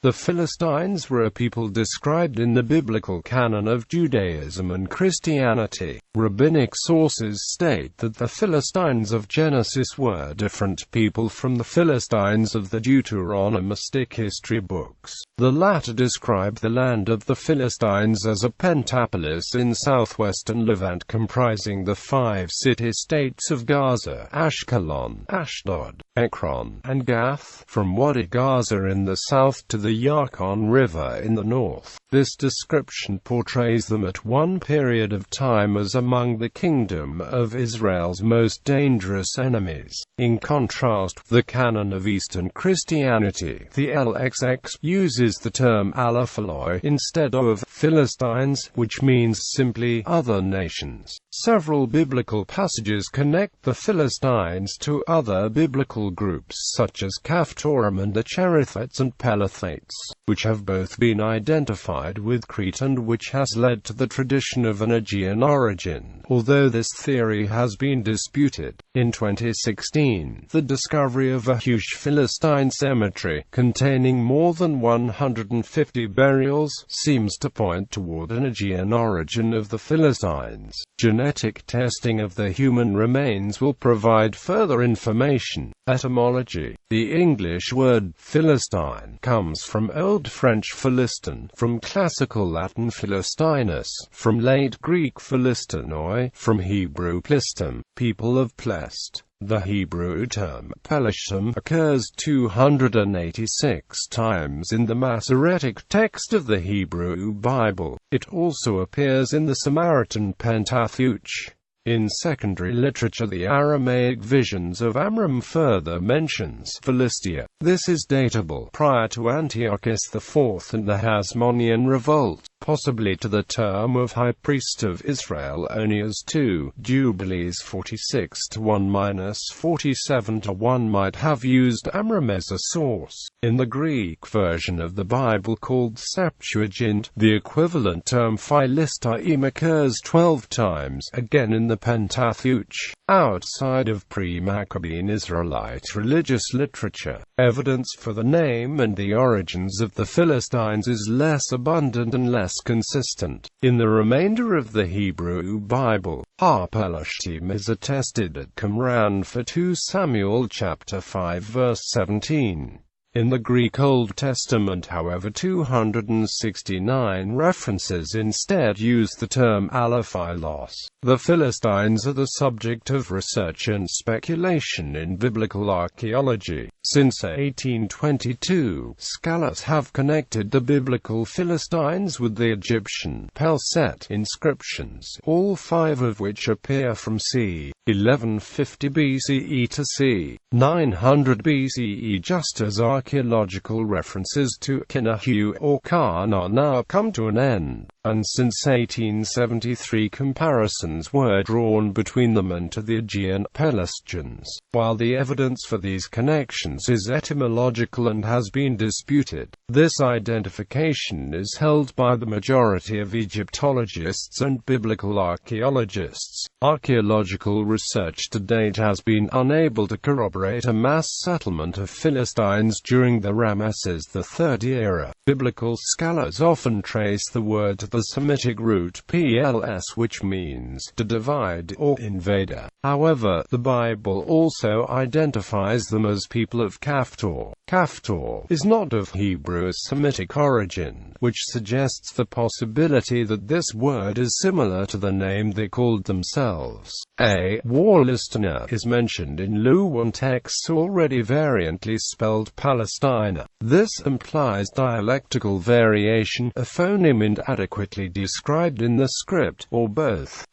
The Philistines were a people described in the biblical canon of Judaism and Christianity. Rabbinic sources state that the Philistines of Genesis were different people from the Philistines of the Deuteronomistic History books. The latter describe the land of the Philistines as a pentapolis in southwestern Levant comprising the 5 city-states of Gaza, Ashkelon, Ashdod, Ekron, and Gath, from Wadi Gaza in the south to the Yarqon River in the north. This description portrays them at one period of time as among the kingdom of Israel's most dangerous enemies. In contrast, the canon of Eastern Christianity, the LXX, uses the term Alaphaloi instead of Philistines, which means simply other nations. Several biblical passages connect the Philistines to other biblical groups such as Caphtorim and the Cherethites and Pelethites, which have both been identified with Crete and which has led to the tradition of an Aegean origin, although this theory has been disputed. In 2016, the discovery of a huge Philistine cemetery, containing more than 150 burials, seems to point toward an Aegean origin of the Philistines. Genetic testing of the human remains will provide further information. Etymology. The English word Philistine comes from Old French Philistin, from Classical Latin Philistinus, from Late Greek Philistinoi, from Hebrew Plistim, people of Plest. The Hebrew term Pelishtim occurs 286 times in the Masoretic text of the Hebrew Bible. It also appears in the Samaritan Pentateuch. In secondary literature, the Aramaic Visions of Amram further mentions Philistia. This is datable prior to Antiochus IV and the Hasmonean Revolt, possibly to the term of High Priest of Israel Onias II. Jubilees 46-1-47-1 might have used Amram as a source. In the Greek version of the Bible called Septuagint, the equivalent term Philistaim occurs 12 times, again in the Pentateuch. Outside of pre-Maccabean Israelite religious literature, evidence for the name and the origins of the Philistines is less abundant and less consistent. In the remainder of the Hebrew Bible, Har-Pelishtim is attested at Qumran for 2 Samuel chapter 5 verse 17. In the Greek Old Testament, however, 269 references instead use the term Alaphilos. The Philistines are the subject of research and speculation in biblical archaeology. Since 1822, scholars have connected the biblical Philistines with the Egyptian Pelset inscriptions, all 5 of which appear from c. 1150 BCE to c. 900 BCE, just as archaeological references to Kinahu or Kana now come to an end, and since 1873 comparisons were drawn between them and to the Aegean Pelasgians. While the evidence for these connections is etymological and has been disputed, this identification is held by the majority of Egyptologists and biblical archaeologists. Archaeological research to date has been unable to corroborate a mass settlement of Philistines during the Ramesses III era. Biblical scholars often trace the word to the Semitic root pls, which means to divide or invader. However, the Bible also identifies them as people of Caphtor. Caphtor is not of Hebrew Semitic origin, which suggests the possibility that this word is similar to the name they called themselves. A Warlistana is mentioned in Luwian texts already variantly spelled Palestina. This implies dialectical variation, a phoneme inadequately described in the script, or both.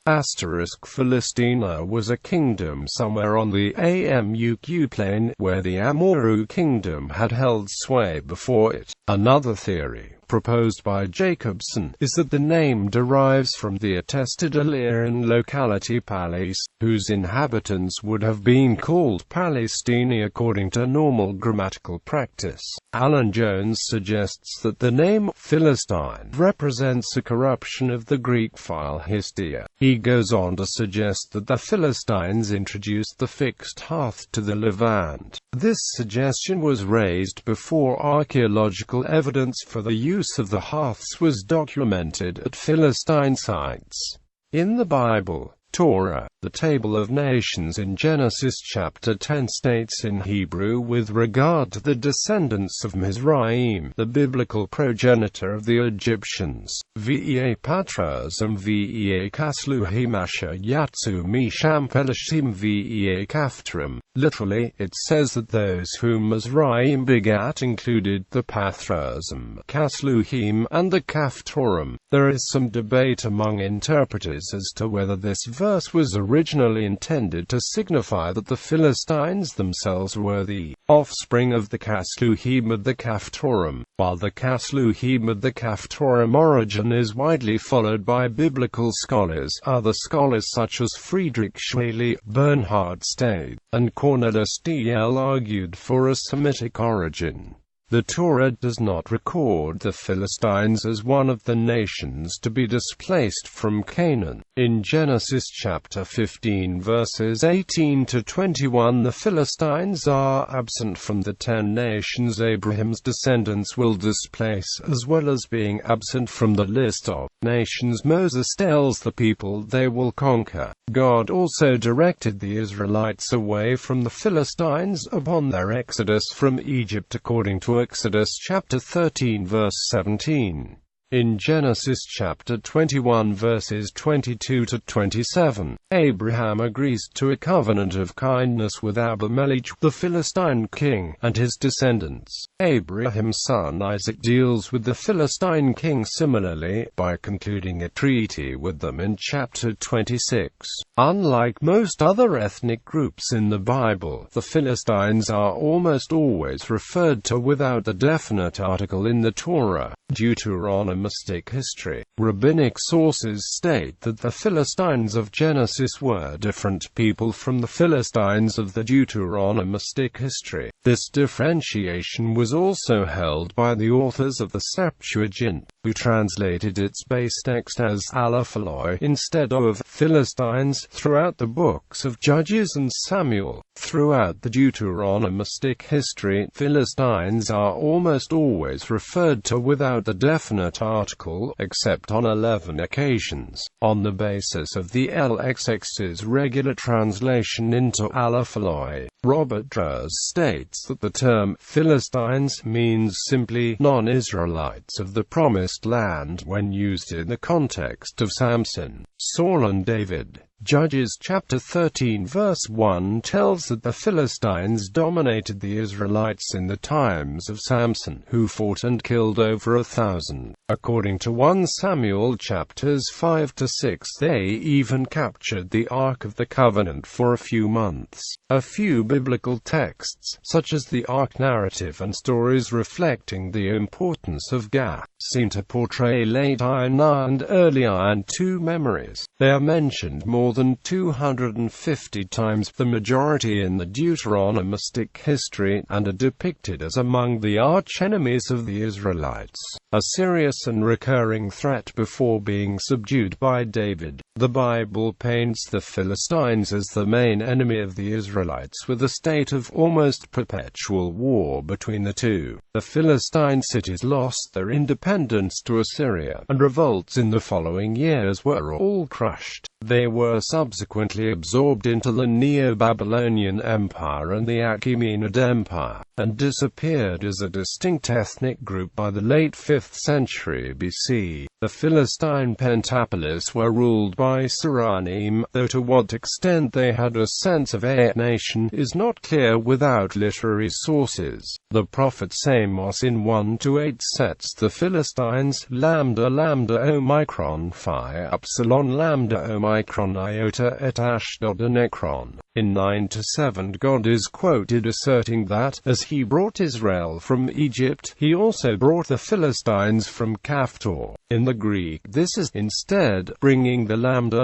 Philistina was a kingdom somewhere on the Amuq plain, where the Amorru kingdom had held sway before it. Another theory proposed by Jacobson, is that the name derives from the attested Illyrian locality Palais, whose inhabitants would have been called Palestini according to normal grammatical practice. Alan Jones suggests that the name Philistine represents a corruption of the Greek phile histia. He goes on to suggest that the Philistines introduced the fixed hearth to the Levant. This suggestion was raised before archaeological evidence for the use of the hearths was documented at Philistine sites. In the Bible, Torah, the Table of Nations in Genesis chapter 10 states in Hebrew with regard to the descendants of Mizraim, the biblical progenitor of the Egyptians, Vea Patrazim Vea Kasluhim Asher Yatsu Misham Pelashim Vea Kaftrim. Literally, it says that those whom Mizraim begat included the Pathrazim, Kasluhim, and the Kaftorim. There is some debate among interpreters as to whether this verse was originally intended to signify that the Philistines themselves were the offspring of the Kasluhim of the Kaftorim. While the Kasluhim of the Kaftorim origin is widely followed by biblical scholars, other scholars such as Friedrich Schwely, Bernhard Stade, and Cornelis D.L. argued for a Semitic origin. The Torah does not record the Philistines as one of the nations to be displaced from Canaan. In Genesis chapter 15 verses 18 to 21, the Philistines are absent from the 10 nations Abraham's descendants will displace, as well as being absent from the list of nations Moses tells the people they will conquer. God also directed the Israelites away from the Philistines upon their exodus from Egypt according to Exodus chapter 13 verse 17. In Genesis chapter 21 verses 22 to 27, Abraham agrees to a covenant of kindness with Abimelech, the Philistine king, and his descendants. Abraham's son Isaac deals with the Philistine king similarly, by concluding a treaty with them in chapter 26. Unlike most other ethnic groups in the Bible, the Philistines are almost always referred to without a definite article in the Torah. Deuteronomistic History. Rabbinic sources state that the Philistines of Genesis were different people from the Philistines of the Deuteronomistic History. This differentiation was also held by the authors of the Septuagint, who translated its base text as Alaphaloi instead of Philistines throughout the books of Judges and Samuel. Throughout the Deuteronomistic history, Philistines are almost always referred to without a definite article, except on 11 occasions. On the basis of the LXX's regular translation into Alaphaloi, Robert Druz states that the term Philistines means simply non-Israelites of the Promised Land when used in the context of Samson, Saul and David. Judges chapter 13 verse 1 tells that the Philistines dominated the Israelites in the times of Samson, who fought and killed over 1,000. According to 1 Samuel chapters 5 to 6, they even captured the Ark of the Covenant for a few months. A few biblical texts, such as the Ark narrative and stories reflecting the importance of Gath, seem to portray late Iron and early Iron II memories. They are mentioned more than 250 times, the majority in the Deuteronomistic history, and are depicted as among the arch-enemies of the Israelites, a serious and recurring threat before being subdued by David. The Bible paints the Philistines as the main enemy of the Israelites, with a state of almost perpetual war between the two. The Philistine cities lost their independence to Assyria, and revolts in the following years were all crushed. They were subsequently absorbed into the Neo-Babylonian Empire and the Achaemenid Empire, and disappeared as a distinct ethnic group by the late 5th century BC. The Philistine pentapolis were ruled by Seranim, though to what extent they had a sense of a nation is not clear without literary sources. The prophet Amos in 1-8 sets the Philistines lambda lambda omicron phi upsilon lambda omicron Omicron iota at Ashdod and Ekron. In 9-7 God is quoted asserting that, as he brought Israel from Egypt, he also brought the Philistines from Caphtor. In the Greek this is, instead, bringing the lambda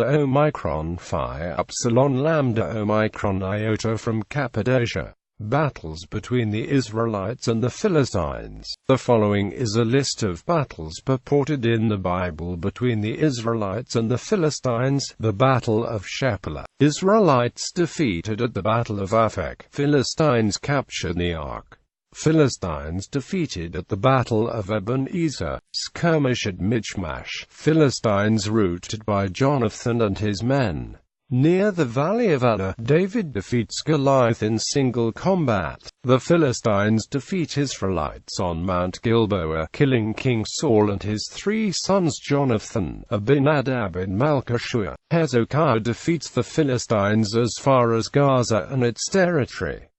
Omicron phi upsilon lambda Omicron iota from Cappadocia. Battles between the Israelites and the Philistines. The following is a list of battles purported in the Bible between the Israelites and the Philistines. The Battle of Shephelah. Israelites defeated at the Battle of Aphek. Philistines captured the Ark. Philistines defeated at the Battle of Ebenezer. Skirmish at Michmash. Philistines routed by Jonathan and his men. Near the Valley of Adda, David defeats Goliath in single combat. The Philistines defeat Israelites on Mount Gilboa, killing King Saul and his 3 sons Jonathan, Abinadab and Malchishua. Hezekiah defeats the Philistines as far as Gaza and its territory.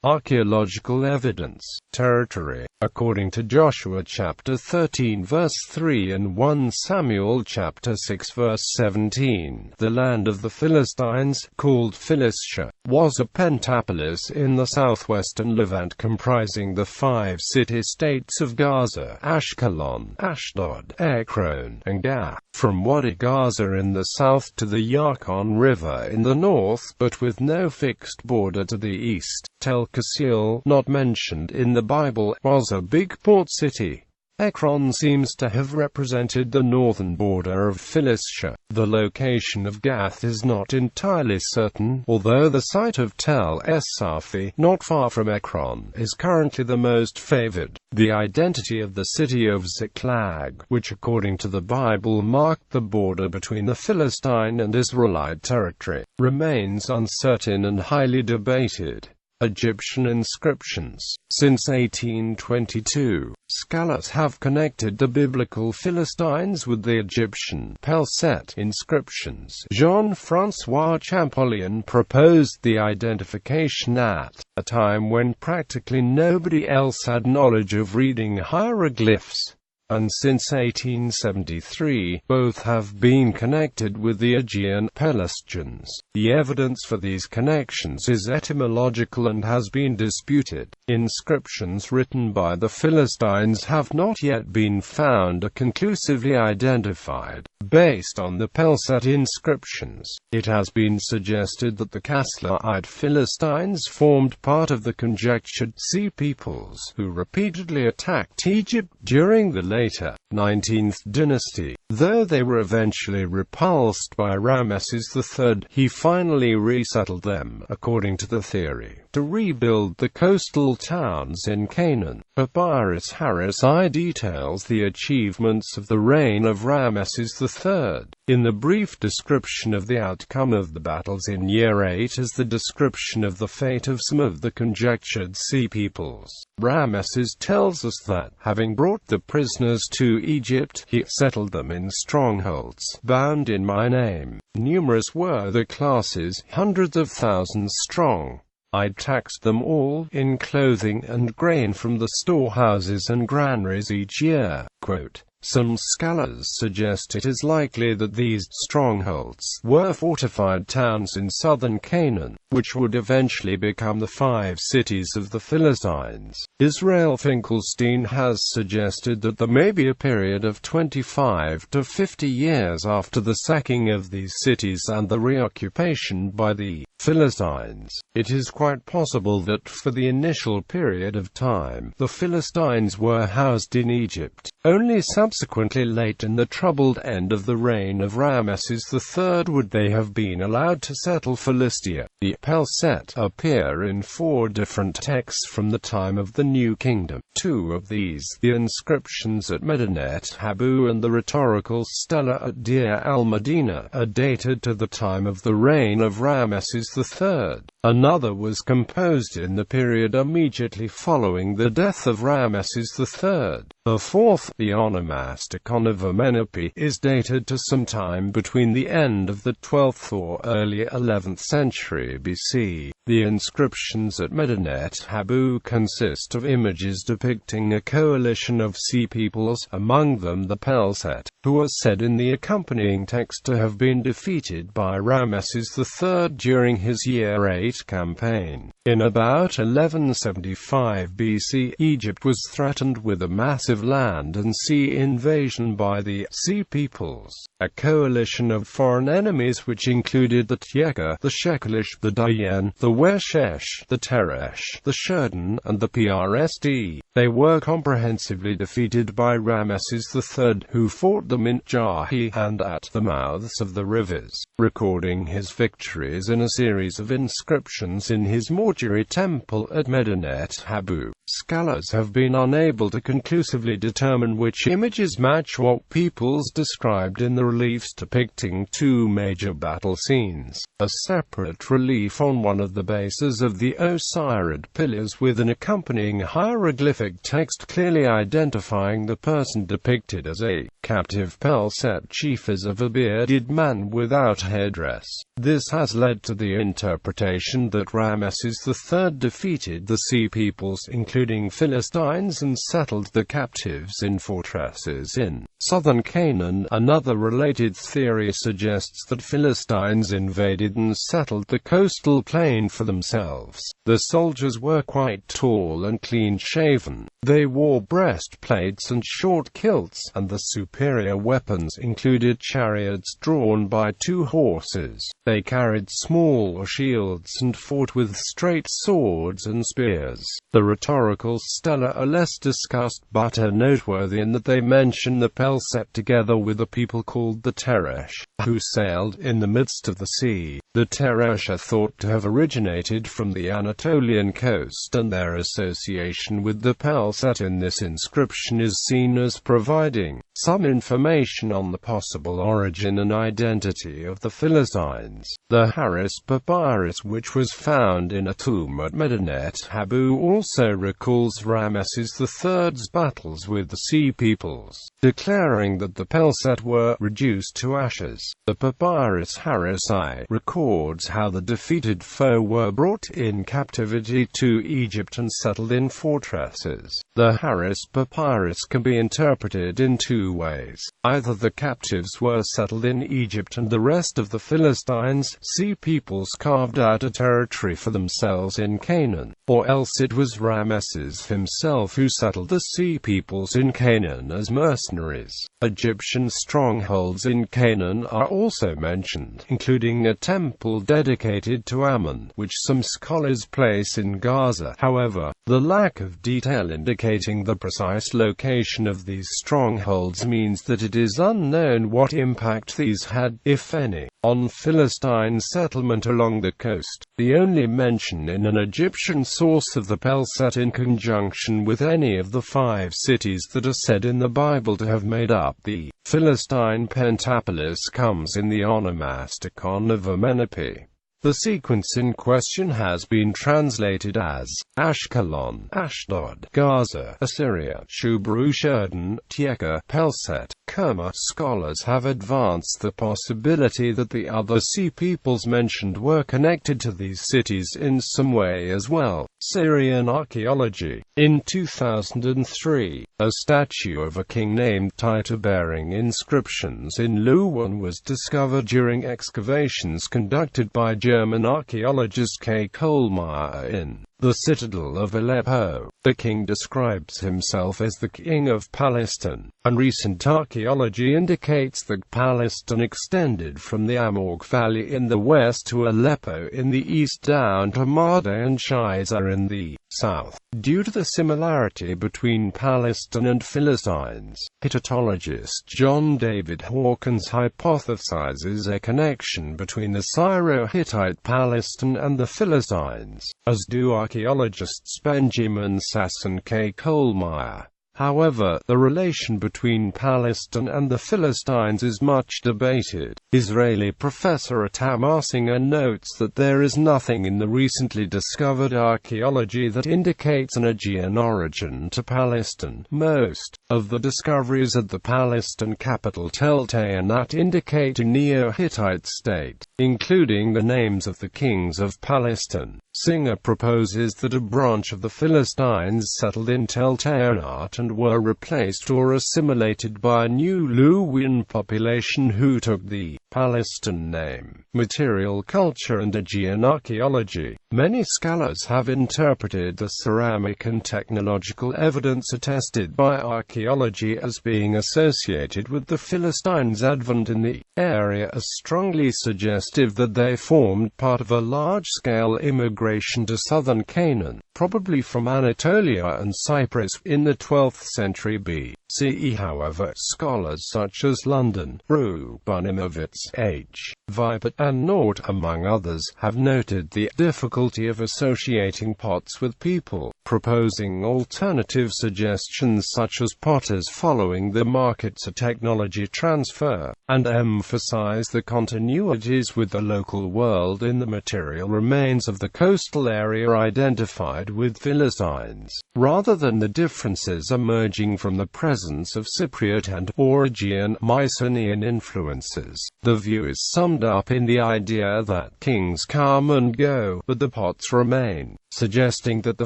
Archaeological evidence. Territory. According to Joshua chapter 13 verse 3 and 1 Samuel chapter 6 verse 17, the land of the Philistines, called Philistia, was a pentapolis in the southwestern Levant comprising the 5 city-states of Gaza, Ashkelon, Ashdod, Ekron, and Gath, from Wadi Gaza in the south to the Yarqon River in the north, but with no fixed border to the east. Tel Qasil, not mentioned in the Bible, was a big port city. Ekron seems to have represented the northern border of Philistia. The location of Gath is not entirely certain, although the site of Tel Es-Safi, not far from Ekron, is currently the most favored. The identity of the city of Ziklag, which according to the Bible marked the border between the Philistine and Israelite territory, remains uncertain and highly debated. Egyptian inscriptions. Since 1822, scholars have connected the biblical Philistines with the Egyptian Pelset inscriptions. Jean-François Champollion proposed the identification at a time when practically nobody else had knowledge of reading hieroglyphs. And since 1873, both have been connected with the Aegean Pelasgians. The evidence for these connections is etymological and has been disputed. Inscriptions written by the Philistines have not yet been found or conclusively identified. Based on the Pelset inscriptions, it has been suggested that the Casluhite Philistines formed part of the conjectured Sea Peoples, who repeatedly attacked Egypt during the later 19th dynasty. Though they were eventually repulsed by Ramesses III, he finally resettled them, according to the theory, to rebuild the coastal towns in Canaan. Papyrus Harris I details the achievements of the reign of Ramesses III. In the brief description of the outcome of the battles in Year 8 is the description of the fate of some of the conjectured Sea Peoples. Ramesses tells us that, having brought the prisoners to Egypt, he settled them in strongholds, bound in my name. Numerous were the classes, hundreds of thousands strong. I taxed them all, in clothing and grain from the storehouses and granaries each year. Quote, some scholars suggest it is likely that these strongholds were fortified towns in southern Canaan, which would eventually become the 5 cities of the Philistines. Israel Finkelstein has suggested that there may be a period of 25 to 50 years after the sacking of these cities and the reoccupation by the Philistines. It is quite possible that for the initial period of time, the Philistines were housed in Egypt. Only subsequently late in the troubled end of the reign of Ramesses III would they have been allowed to settle Philistia. The Pelset appear in 4 different texts from the time of the New Kingdom. 2 of these, the inscriptions at Medinet Habu and the rhetorical stela at Deir al-Medina, are dated to the time of the reign of Ramesses III. Another was composed in the period immediately following the death of Ramesses III. The 4th, the Onomasticon of Amenepi, is dated to some time between the end of the 12th or early 11th century BC. The inscriptions at Medinet Habu consist of images depicting a coalition of sea peoples, among them the Pelset, who are said in the accompanying text to have been defeated by Ramesses III during his Year 8 campaign. In about 1175 BC, Egypt was threatened with a massive land and sea invasion by the Sea Peoples, a coalition of foreign enemies which included the Tyeka, the Shekelish, the Dayan, the Weshesh, the Teresh, the Shurdan, and the Prsd. They were comprehensively defeated by Ramesses III, who fought them in Jahi and at the mouths of the rivers, recording his victories in a series of inscriptions in his mortuary temple at Medinet Habu. Scholars have been unable to conclusively determine which images match what peoples described in the reliefs depicting two major battle scenes. A separate relief on one of the bases of the Osirid pillars with an accompanying hieroglyphic text clearly identifying the person depicted as a captive Pelset chief as of a bearded man without headdress. This has led to the interpretation that Ramesses III defeated the Sea Peoples, including Philistines, and settled the captives in fortresses in southern Canaan. Another related theory suggests that Philistines invaded and settled the coastal plain for themselves. The soldiers were quite tall and clean-shaven. They wore breastplates and short kilts, and the superior weapons included chariots drawn by 2 horses. They carried small shields and fought with straight swords and spears. The rhetorical stela are less discussed, but are noteworthy in that they mention the Pelset together with a people called the Teresh, who sailed in the midst of the sea. The Teresh are thought to have originated from the Anatolian coast, and their association with the Pelset in this inscription is seen as providing some information on the possible origin and identity of the Philistines. The Harris Papyrus, which was found in a tomb at Medinet Habu, also recalls Ramesses III's battles with the Sea Peoples, declaring that the Pelset were reduced to ashes. The Papyrus Harris I records how the defeated foe were brought in captivity to Egypt and settled in fortresses. The Harris Papyrus can be interpreted in 2 ways. Either the captives were settled in Egypt and the rest of the Philistines, Sea Peoples, carved out a territory for themselves in Canaan, or else it was Ramesses himself who settled the Sea Peoples in Canaan as mercenaries. Egyptian strongholds in Canaan are also mentioned, including a temple dedicated to Ammon, which some scholars place in Gaza. However, the lack of detail indicating the precise location of these strongholds means that it is unknown what impact these had, if any, on Philistine settlement along the coast. The only mention in an Egyptian source of the Pelset in conjunction with any of the 5 cities that are said in the Bible to have made up the Philistine pentapolis comes in the Onomasticon of Amenepi. The sequence in question has been translated as Ashkelon, Ashdod, Gaza, Assyria, Shubru, Shurdan, Tyeka, Pelset, Kerma. Scholars have advanced the possibility that the other Sea Peoples mentioned were connected to these cities in some way as well. Syrian Archaeology. In 2003, a statue of a king named Tita bearing inscriptions in Luwan was discovered during excavations conducted by German archaeologist K. Kohlmeier in the citadel of Aleppo. The king describes himself as the king of Palestine, and recent archaeology indicates that Palestine extended from the Amorg Valley in the west to Aleppo in the east down to Mardeh and Shiza in the south. Due to the similarity between Palestine and Philistines, Hittitologist John David Hawkins hypothesizes a connection between the Syro-Hittite Palestine and the Philistines, as do archaeologists Benjamin Sass and K. Kohlmeier. However, the relation between Palestine and the Philistines is much debated. Israeli professor Atam Arsinger notes that there is nothing in the recently discovered archaeology that indicates an Aegean origin to Palestine. Most of the discoveries at the Palestine capital Tel Tayanat indicate a Neo-Hittite state, including the names of the kings of Palestine. Singer proposes that a branch of the Philistines settled in Tel Tayanat and were replaced or assimilated by a new Luwian population who took the Palestine name. Material culture and Aegean archaeology. Many scholars have interpreted the ceramic and technological evidence attested by archaeology as being associated with the Philistines' advent in the area as strongly suggestive that they formed part of a large-scale immigration to southern Canaan, probably from Anatolia and Cyprus, in the 12th century BCE. However, scholars such as London, Rubunimovitz, H. Vibert, and Nort, among others, have noted the difficulty of associating pots with people, proposing alternative suggestions such as potters following the markets of technology transfer, and emphasize the continuities with the local world in the material remains of the coastal area identified with Philistines, rather than the differences emerging from the presence of Cypriot and or Aegean Mycenaean influences. The view is summed up in the idea that kings come and go, but the pots remain, suggesting that the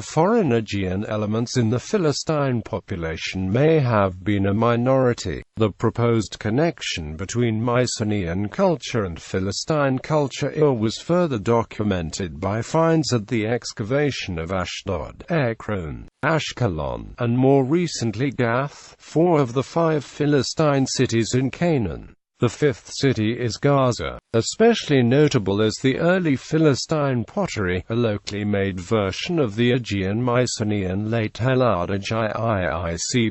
foreign Aegean elements in the Philistine population may have been a minority. The proposed connection between Mycenaean culture and Philistine culture was further documented by finds at the excavation of Ashdod, Ekron, Ashkelon, and more recently Gath, 4 of the 5 Philistine cities in Canaan. The 5th city is Gaza, especially notable as the early Philistine pottery, a locally made version of the Aegean Mycenaean late Heladic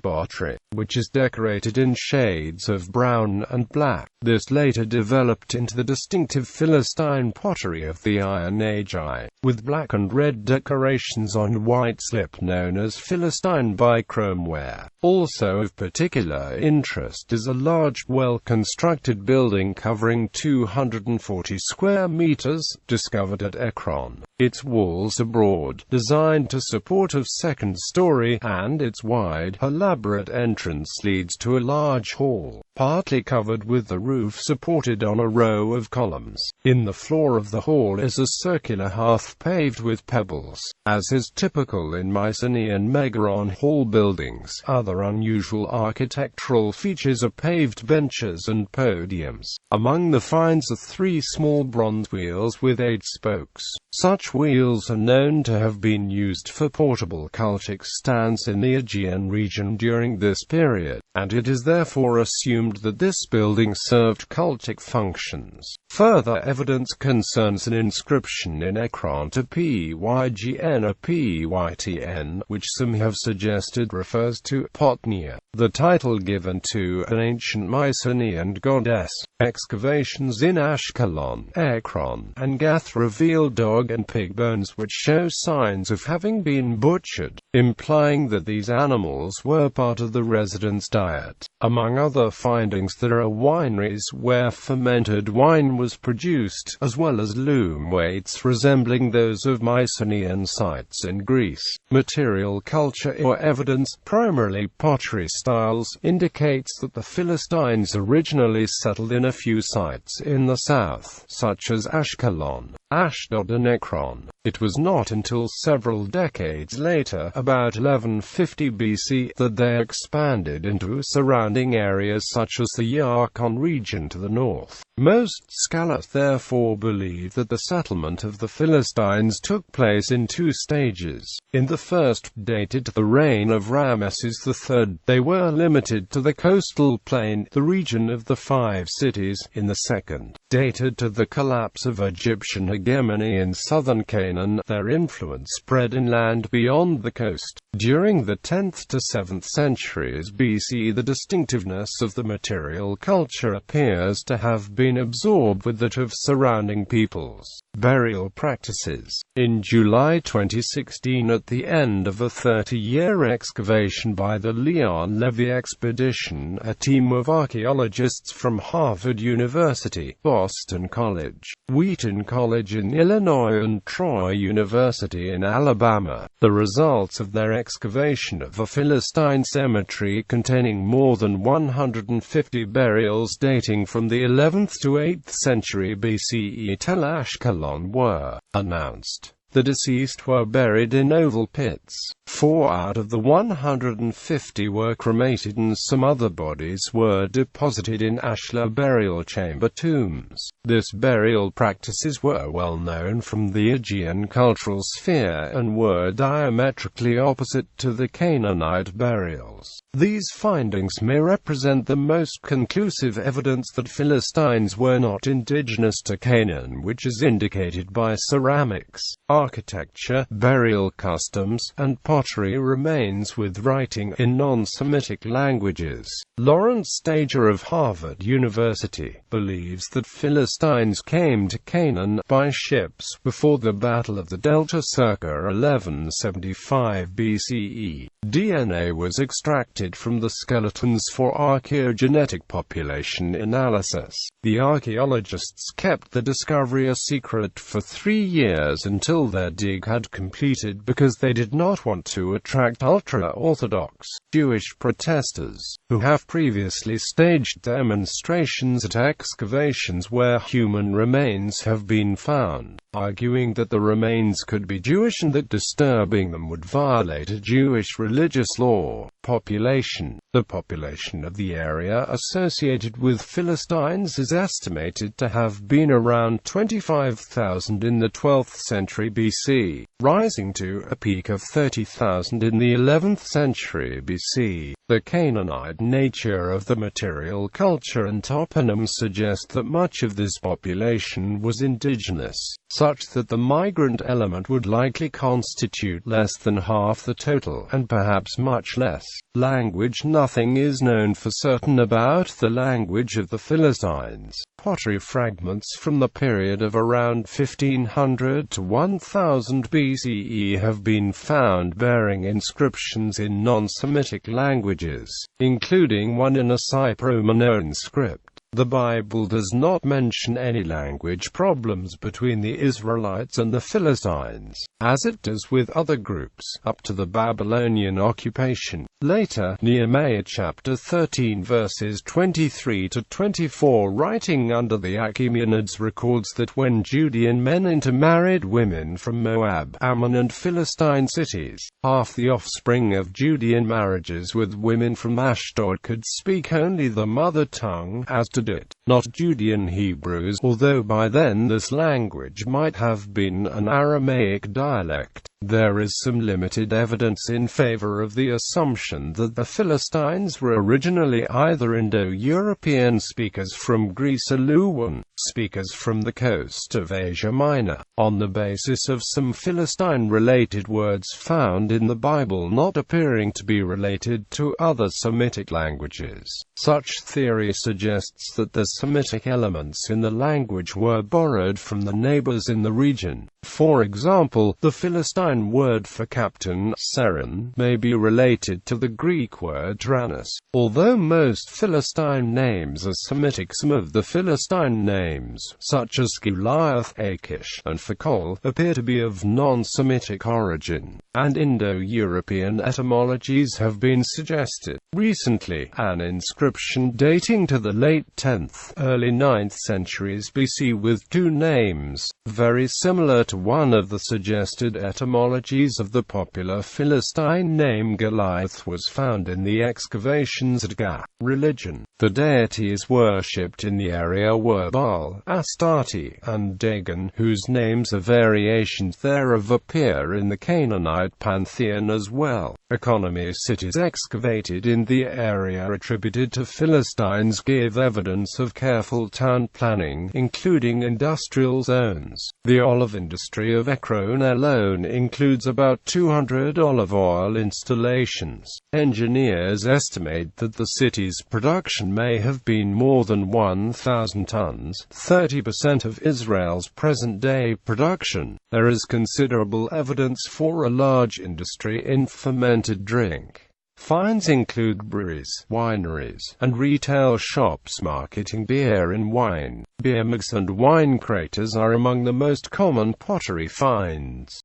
pottery, which is decorated in shades of brown and black. This later developed into the distinctive Philistine pottery of the Iron Age, with black and red decorations on white slip known as Philistine bichromeware. Also of particular interest is a large, well-constructed building covering 240 square meters, discovered at Ekron. Its walls are broad, designed to support a second story, and its wide, elaborate entrance leads to a large hall, partly covered with the roof supported on a row of columns. In the floor of the hall is a circular hearth paved with pebbles, as is typical in Mycenaean megaron hall buildings. Other unusual architectural features are paved benches and podiums. Among the finds are 3 small bronze wheels with 8 spokes. Such wheels are known to have been used for portable cultic stands in the Aegean region during this period, and it is therefore assumed that this building served cultic functions. Further evidence concerns an inscription in Ekron to Pygn or Pytn, which some have suggested refers to Potnia, the title given to an ancient Mycenaean goddess. Excavations in Ashkelon, Ekron, and Gath reveal dog and pig bones which show signs of having been butchered, implying that these animals were part of the residents' diet. Among other findings, there are wineries where fermented wine was produced, as well as loom weights resembling those of Mycenaean sites in Greece. Material culture or evidence, primarily pottery styles, indicates that the Philistines originally settled in a few sites in the south, such as Ashkelon, Ashdod and Ekron. It was not until several decades later, about 1150 BC, that they expanded into surrounding areas such as the Yarqon region to the north. Most scholars therefore believe that the settlement of the Philistines took place in 2 stages. In the first, dated to the reign of Ramesses III, they were limited to the coastal plain, the region of the 5 cities. In the second, dated to the collapse of Egyptian hegemony in southern Canaan, their influence spread inland beyond the coast. During the 10th to 7th centuries BC, the distinctiveness of the material culture appears to have been absorbed with that of surrounding peoples' burial practices. In July 2016, at the end of a 30-year excavation by the Leon Levy expedition, a team of archaeologists from Harvard University, Boston College, Wheaton College in Illinois and Troy University in Alabama, the results of their excavation of a Philistine cemetery containing more than 150 burials dating from the 11th to 8th century BCE tell Ashkelon were announced. The deceased were buried in oval pits. 4 out of the 150 were cremated and some other bodies were deposited in ashlar burial chamber tombs. This burial practices were well known from the Aegean cultural sphere and were diametrically opposite to the Canaanite burials. These findings may represent the most conclusive evidence that Philistines were not indigenous to Canaan, which is indicated by ceramics, architecture, burial customs, and pottery remains with writing in non-Semitic languages. Lawrence Stager of Harvard University believes that Philistines came to Canaan by ships before the Battle of the Delta circa 1175 BCE. DNA was extracted from the skeletons for archaeogenetic population analysis. The archaeologists kept the discovery a secret for 3 years until their dig had completed because they did not want to attract ultra-Orthodox Jewish protesters, who have previously staged demonstrations at excavations where human remains have been found, arguing that the remains could be Jewish and that disturbing them would violate a Jewish religious law. Population. The population of the area associated with Philistines is estimated to have been around 25,000 in the 12th century BC, rising to a peak of 30,000 in the 11th century BC. The Canaanite nature of the material culture and toponym suggest that much of this population was indigenous, such that the migrant element would likely constitute less than half the total, and perhaps much less. Language. Nothing is known for certain about the language of the Philistines. Pottery fragments from the period of around 1500 to 1000 BCE have been found bearing inscriptions in non-Semitic languages, including one in a Cypro-Minoan script. The Bible does not mention any language problems between the Israelites and the Philistines, as it does with other groups, up to the Babylonian occupation. Later, Nehemiah chapter 13 verses 23 to 24, writing under the Achaemenids, records that when Judean men intermarried women from Moab, Ammon and Philistine cities, half the offspring of Judean marriages with women from Ashdod could speak only the mother tongue, as did it, not Judean Hebrews, although by then this language might have been an Aramaic dialect. There is some limited evidence in favor of the assumption that the Philistines were originally either Indo-European speakers from Greece or Luwian speakers from the coast of Asia Minor, on the basis of some Philistine-related words found in the Bible not appearing to be related to other Semitic languages. Such theory suggests that the Semitic elements in the language were borrowed from the neighbors in the region. For example, the Philistine word for captain, seron, may be related to the Greek word tranus. Although most Philistine names are Semitic, some of the Philistine names, such as Goliath, Achish, and Phicol, appear to be of non-Semitic origin, and Indo-European etymologies have been suggested. Recently, an inscription dating to the late 10th, early 9th centuries BC with 2 names, very similar to one of the suggested etymologies of the popular Philistine name Goliath, was found in the excavations at Gath. Religion. The deities worshipped in the area were Baal, Astarte, and Dagon, whose names are variations thereof appear in the Canaanite pantheon as well. Economy. Cities excavated in the area attributed to Philistines give evidence of careful town planning, including industrial zones. The olive industry of Ekron alone includes about 200 olive oil installations. Engineers estimate that the city's production may have been more than 1,000 tons, 30% of Israel's present-day production. There is considerable evidence for a large industry in fermented drink. Finds include breweries, wineries, and retail shops marketing beer and wine. Beer mugs and wine craters are among the most common pottery finds.